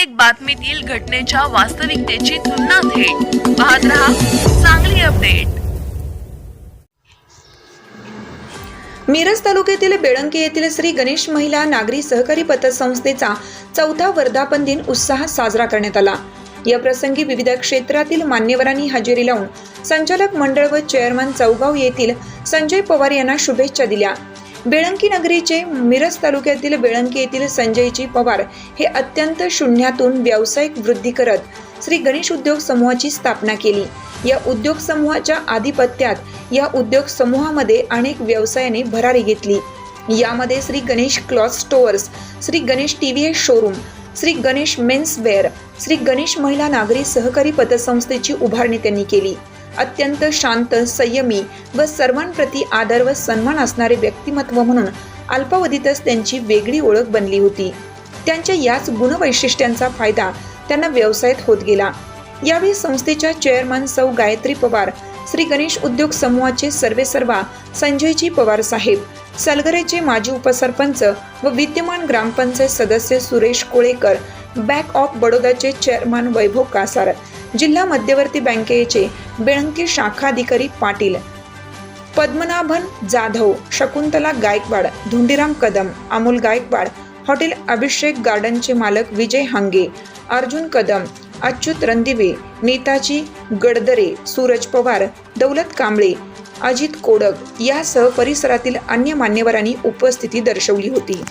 प्रत्येक बातमीतील घटनेच्या वास्तविकतेची तुलना थेट पाहत रहा चांगली अपडेट। मिरज तालुक्यातील बेळंकी येथील श्री गणेश महिला नागरी सहकारी पतसंस्थेचा 4था वर्धापन दिन उत्साहात साजरा करण्यात आला। या प्रसंगी विविध क्षेत्रातील मान्यवरांनी हजेरी लावून संचालक मंडळ व चेअरमन चौगाव येथील संजय पवार यांना शुभेच्छा दिल्या। बेळंकी नगरीचे मिरज तालुक्यातील बेळंकी येथील संजयजी पवार हे अत्यंत शून्यातून व्यावसायिक वृद्धी करत श्री गणेश उद्योग समूहाची स्थापना केली। या उद्योग समूहाच्या आधिपत्यात या उद्योग समूहामध्ये अनेक व्यवसायाने भरारी घेतली। यामध्ये Shri Ganesh cloth stores, Shri Ganesh TVS showroom, Shri Ganesh men's wear, Shri Ganesh महिला नागरी सहकारी पतसंस्थेची उभारणी त्यांनी केली। अत्यंत शांत, संयमी व सर्वांप्रती आदर व सन्मान असणारे व्यक्तिमत्व म्हणून अल्पावधीतच त्यांची वेगळी ओळख बनली होती। त्यांच्या याच गुणवैशिष्ट्यांचा फायदा त्यांना व्यवसायात होत गेला। यावेळी संस्थेच्या चेअरमन सौ गायत्री पवार, श्री गणेश उद्योग समूहाचे सर्वेसर्वा संजयजी पवार साहेब, सलगरेचे माजी उपसरपंच व विद्यमान ग्रामपंचायत सदस्य सुरेश कोळेकर, बँक ऑफ बडोदाचे चेअरमन वैभव कासार, जिल्हा मध्यवर्ती बँकेचे बेळंकी शाखाधिकारी पाटील, पद्मनाभन जाधव, शकुंतला गायकवाड, धुंडीराम कदम, अमोल गायकवाड, हॉटेल अभिषेक गार्डनचे मालक विजय हांगे, अर्जुन कदम, अच्युत रणदिवे, नेताजी गडदरे, सूरज पवार, दौलत कांबळे, अजित कोडक यासह परिसरातील अन्य मान्यवरांनी उपस्थिती दर्शवली होती।